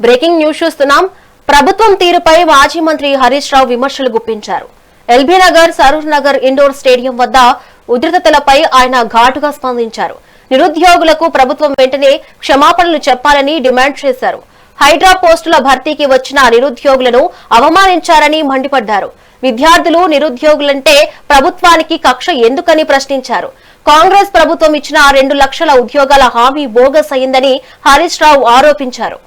Breaking news చూస్తున్నాం. ప్రభుత్వం తీరుపై మాజీ మంత్రి హరీష్ రావు విమర్శలు గుప్పించారు. ఎల్బీ నగర్, సరూర్ నగర్ ఇండోర్ స్టేడియం వద్ద ఉద్రిక్తతలపై ఆయన ఘాటుగా స్పందించారు. నిరుద్యోగులకు ప్రభుత్వం వెంటనే క్షమాపణలు చెప్పాలని డిమాండ్ చేశారు. హైడ్రా పోస్టుల భర్తీకి వచ్చిన నిరుద్యోగులను అవమానించారని మండిపడ్డారు. విద్యార్థులు, నిరుద్యోగులంటే ప్రభుత్వానికి కక్ష ఎందుకని ప్రశ్నించారు. కాంగ్రెస్ ప్రభుత్వం ఇచ్చిన 2 లక్షల ఉద్యోగాల హామీ బోగస్ అయిందని హరీష్ రావు ఆరోపించారు.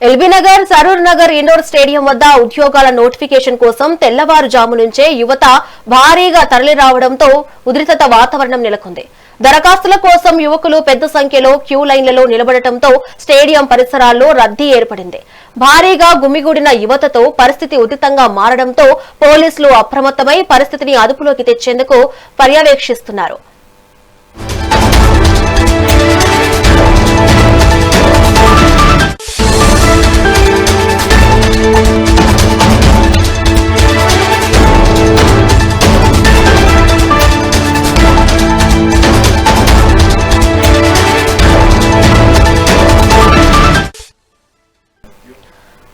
ఎల్బీ నగర్, సరూర్ నగర్ ఇండోర్ స్టేడియం వద్ద ఉద్యోగాల నోటిఫికేషన్ కోసం తెల్లవారుజాము నుంచే యువత భారీగా తరలిరావడంతో ఉద్రిక్తత వాతావరణం నెలకొంది. దరఖాస్తుల కోసం యువకులు పెద్ద సంఖ్యలో క్యూ లైన్లలో నిలబడటంతో స్టేడియం పరిసరాల్లో రద్దీ ఏర్పడింది. భారీగా గుమిగూడిన యువతతో పరిస్థితి ఉధృతంగా మారడంతో పోలీసులు అప్రమత్తమై పరిస్థితిని అదుపులోకి తెచ్చేందుకు పర్యవేక్షిస్తున్నారు.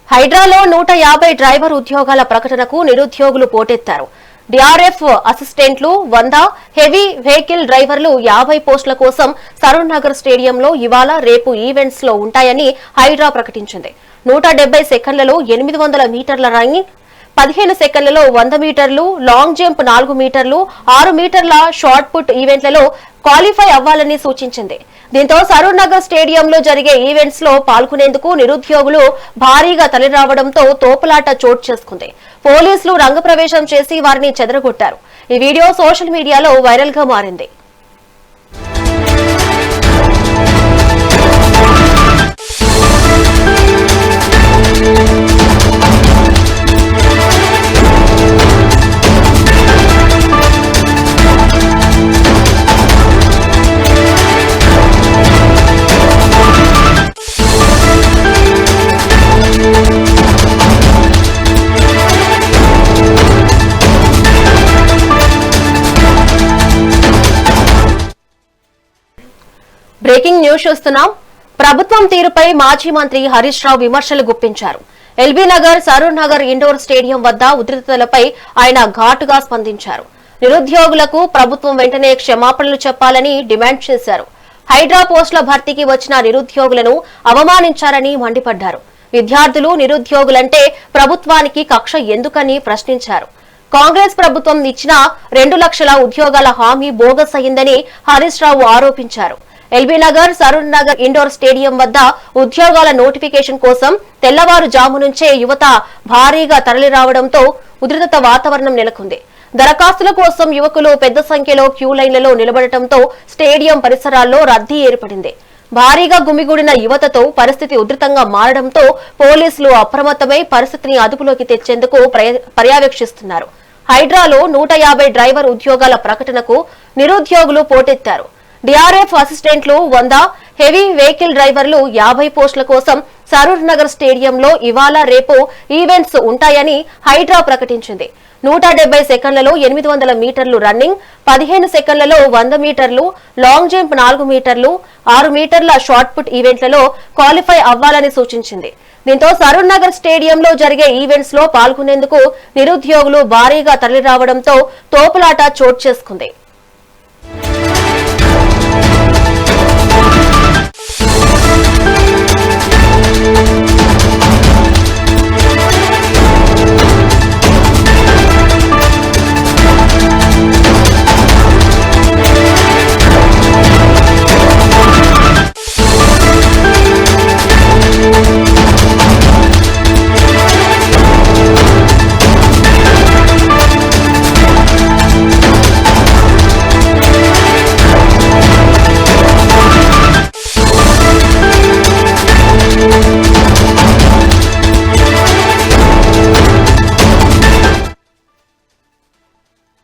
హైడ్రాలో 150 డ్రైవర్ ఉద్యోగాల ప్రకటనకు నిరుద్యోగులు పోటెత్తారు. డిఆర్ఎఫ్ అసిస్టెంట్లు 100, హెవీ వెహికల్ డ్రైవర్లు 50 పోస్టుల కోసం సరూర్ నగర్ స్టేడియంలో ఇవాళ, రేపు ఈవెంట్స్ లో ఉంటాయని హైడ్రా ప్రకటించింది. 170 సెకండ్లలో 800 మీటర్ల రన్నింగ్, 15 సెకండ్లలో 100 మీటర్లు, లాంగ్ జంప్ 4 మీటర్లు, 6 మీటర్ల షార్ట్ పుట్ ఈవెంట్లలో క్వాలిఫై అవ్వాలని సూచించింది. దీంతో సరూర్ నగర్ స్టేడియంలో జరిగే ఈవెంట్స్ లో పాల్గొనేందుకు నిరుద్యోగులు భారీగా తరలిరావడంతో తోపులాట చోటు చేసుకుంది. పోలీసులు రంగప్రవేశం చేసి వారిని చెదరగొట్టారు. ఈ వీడియో సోషల్ మీడియాలో వైరల్ గా మారింది. బ్రేకింగ్ న్యూస్ చూస్తున్నాం. ప్రభుత్వం తీరుపై మాజీ మంత్రి హరీష్ రావు విమర్శలు గుప్పించారు. ఎల్బీ నగర్, సరూర్ నగర్ ఇండోర్ స్టేడియం వద్ద ఉద్రిక్తతలపై ఆయన ఘాటుగా స్పందించారు. నిరుద్యోగులకు ప్రభుత్వం వెంటనే క్షమాపణలు చెప్పాలని డిమాండ్ చేశారు. హైడ్రా పోస్టుల భర్తీకి వచ్చిన నిరుద్యోగులను అవమానించారని మండిపడ్డారు. విద్యార్థులు, నిరుద్యోగులంటే ప్రభుత్వానికి కక్ష ఎందుకని ప్రశ్నించారు. కాంగ్రెస్ ప్రభుత్వం ఇచ్చిన 2 లక్షల ఉద్యోగాల హామీ బోగస్ అయిందని హరీష్ రావు ఆరోపించారు. ఎల్బీ నగర్, సరూర్ నగర్ ఇండోర్ స్టేడియం వద్ద ఉద్యోగాల నోటిఫికేషన్ కోసం తెల్లవారుజాము నుంచే యువత భారీగా తరలిరావడంతో ఉద్రిక్తత వాతావరణం నెలకొంది. దరఖాస్తుల కోసం యువకులు పెద్ద సంఖ్యలో క్యూ లైన్లలో నిలబడటంతో స్టేడియం పరిసరాల్లో రద్దీ ఏర్పడింది. భారీగా గుమిగూడిన యువతతో పరిస్థితి ఉధృతంగా మారడంతో పోలీసులు అప్రమత్తమై పరిస్థితిని అదుపులోకి తెచ్చేందుకు పర్యవేక్షిస్తున్నారు. హైడ్రాలో 150 డ్రైవర్ ఉద్యోగాల ప్రకటనకు నిరుద్యోగులు పోటెత్తారు. డిఆర్ఎఫ్ అసిస్టెంట్లు 100, హెవీ వెహికల్ డ్రైవర్లు 50 పోస్టుల కోసం సరూర్ నగర్ స్టేడియంలో ఇవాళ, రేపు ఈవెంట్స్ ఉంటాయని హైడ్రా ప్రకటించింది. 170 సెకండ్లలో 800 మీటర్లు రన్నింగ్, 15 సెకండ్లలో 100 మీటర్లు, లాంగ్ జంప్ 4 మీటర్లు, 6 మీటర్ల షార్ట్ పుట్ ఈవెంట్లలో క్వాలిఫై అవ్వాలని సూచించింది. దీంతో సరూర్ నగర్ స్టేడియంలో జరిగే ఈవెంట్స్ లో పాల్గొనేందుకు నిరుద్యోగులు భారీగా తరలిరావడంతో తోపులాట చోటు చేసుకుంది.